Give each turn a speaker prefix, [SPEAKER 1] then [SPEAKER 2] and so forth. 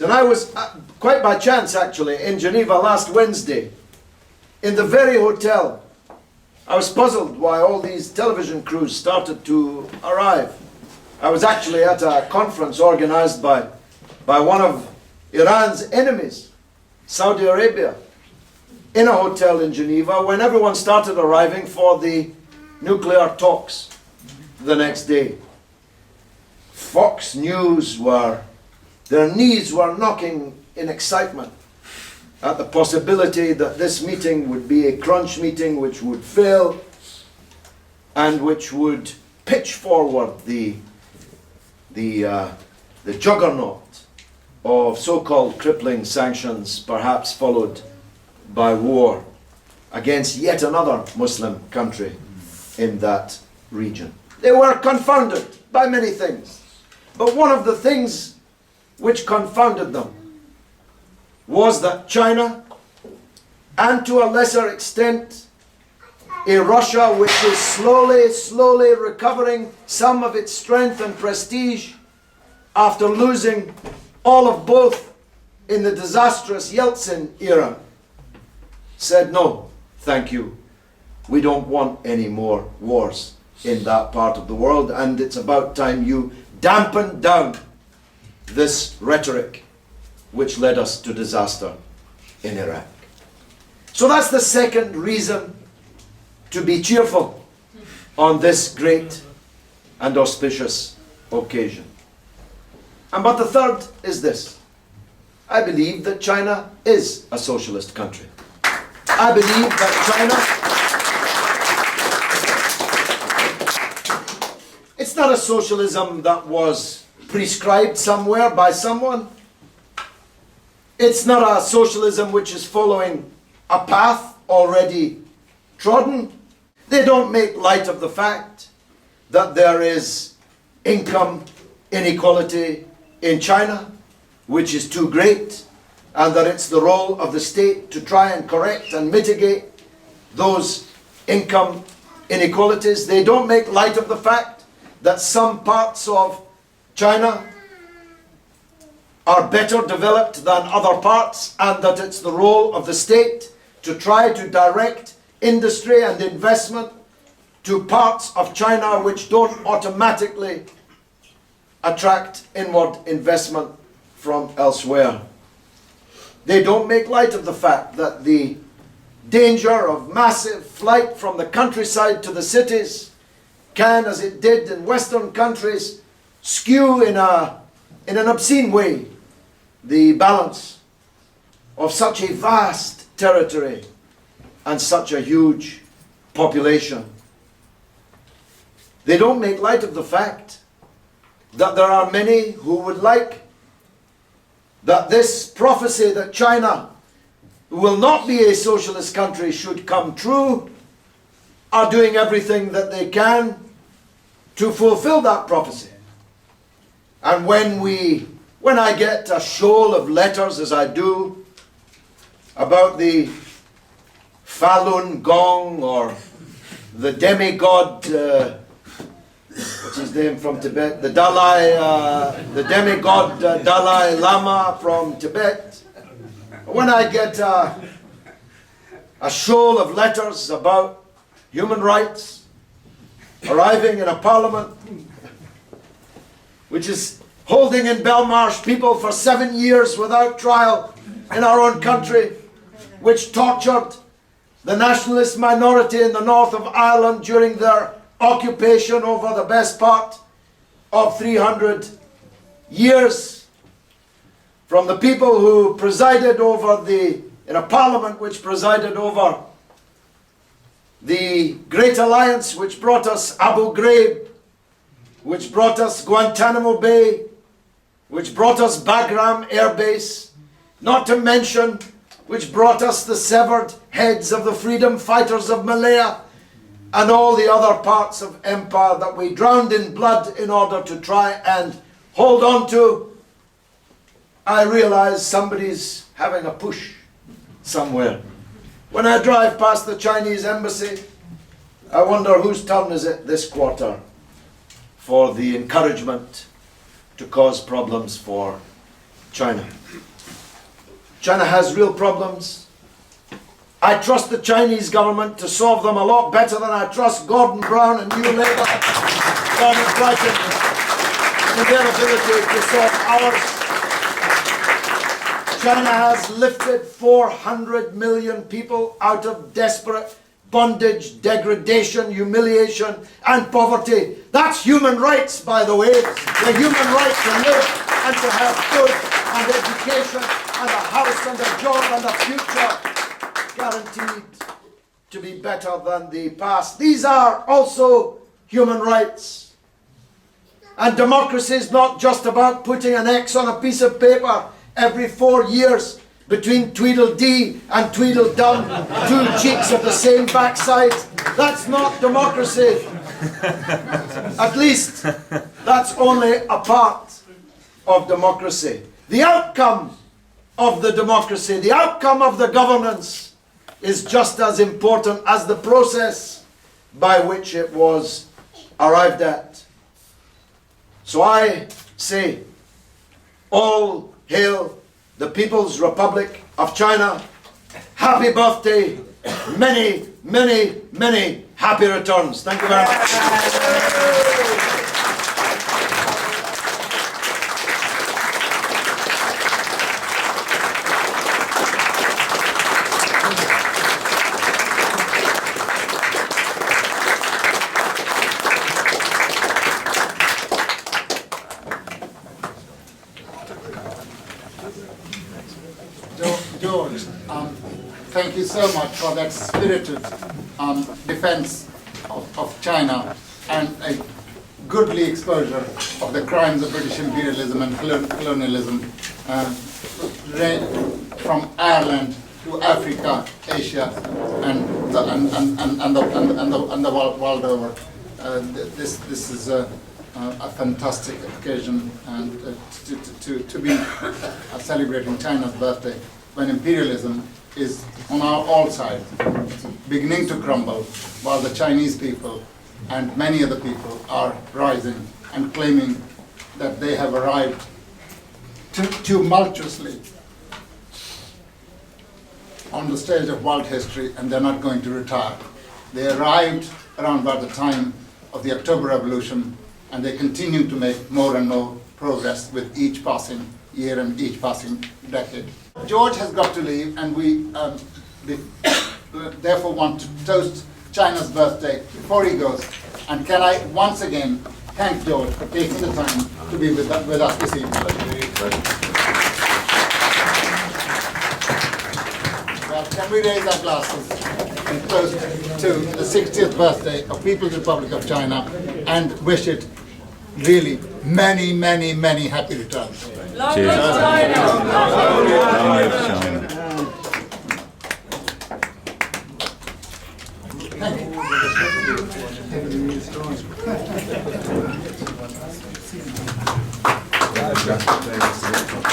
[SPEAKER 1] And I was, quite by chance actually, in Geneva last Wednesday, in the very hotel. I was puzzled why all these television crews started to arrive. I was actually at a conference organized by one of Iran's enemies, Saudi Arabia, in a hotel in Geneva when everyone started arriving for the nuclear talks the next day. Fox News their knees were knocking in excitement at the possibility that this meeting would be a crunch meeting which would fail and which would pitch forward the juggernaut of so-called crippling sanctions, perhaps followed by war against yet another Muslim country in that region. They were confounded by many things, but one of the things which confounded them was that China, and to a lesser extent a Russia which is slowly recovering some of its strength and prestige after losing all of both in the disastrous Yeltsin era, said, no, thank you. We don't want any more wars in that part of the world, and it's about time you dampen down this rhetoric which led us to disaster in Iraq. So that's the second reason to be cheerful on this great and auspicious occasion. But the third is this. I believe that China is a socialist country. I believe that China, it's not a socialism that was prescribed somewhere by someone. It's not a socialism which is following a path already trodden. They don't make light of the fact that there is income inequality in China, which is too great, and that it's the role of the state to try and correct and mitigate those income inequalities. They don't make light of the fact that some parts of China are better developed than other parts, and that it's the role of the state to try to direct industry and investment to parts of China which don't automatically attract inward investment from elsewhere. They don't make light of the fact that the danger of massive flight from the countryside to the cities can, as it did in Western countries, skew in an obscene way the balance of such a vast territory and such a huge population. They don't make light of the fact that there are many who would like that this prophecy that China will not be a socialist country should come true, are doing everything that they can to fulfill that prophecy. And when I get a shoal of letters, as I do, about the Falun Gong or the demigod, what's his name from Tibet, the demigod Dalai Lama from Tibet, when I get a shoal of letters about human rights arriving in a parliament which is holding in Belmarsh people for 7 years without trial in our own country, which tortured the nationalist minority in the north of Ireland during their occupation over the best part of 300 years, from the people who presided over in a parliament which presided over the Great Alliance, which brought us Abu Ghraib, which brought us Guantanamo Bay, which brought us Bagram Air Base, not to mention which brought us the severed heads of the freedom fighters of Malaya and all the other parts of empire that we drowned in blood in order to try and hold on to. I realize somebody's having a push somewhere. When I drive past the Chinese embassy, I wonder whose turn is it this quarter for the encouragement to cause problems for China. China has real problems. I trust the Chinese government to solve them a lot better than I trust Gordon Brown and New Labour down in Brighton in their ability to solve ours. China has lifted 400 million people out of desperate bondage, degradation, humiliation, and poverty. That's human rights, by the way. The human right to live and to have food and education and a house and a job and a future guaranteed to be better than the past. These are also human rights. And democracy is not just about putting an X on a piece of paper every 4 years between Tweedledee and Tweedledum, two cheeks of the same backside. That's not democracy. At least that's only a part of democracy. The outcome of the democracy, the outcome of the governance is just as important as the process by which it was arrived at. So I say, all hail the People's Republic of China. Happy birthday. Many, many, many happy returns. Thank you very much.
[SPEAKER 2] George, thank you so much for that spirited defense of China and a goodly exposure of the crimes of British imperialism and colonialism from Ireland to Africa, Asia, and the world over. This is a fantastic occasion, and to be celebrating China's birthday when imperialism is on all sides, beginning to crumble, while the Chinese people and many other people are rising and claiming that they have arrived tumultuously on the stage of world history, and they're not going to retire. They arrived around about the time of the October Revolution, and they continue to make more and more progress with each passing year and each passing decade. George has got to leave, and we therefore want to toast China's birthday before he goes. And can I once again thank George for taking the time to be with us this evening. Well, can we raise our glasses and toast to the 60th birthday of People's Republic of China and wish it really many, many, many happy returns.
[SPEAKER 3] Long live China!
[SPEAKER 4] Long live China!
[SPEAKER 2] Thank you.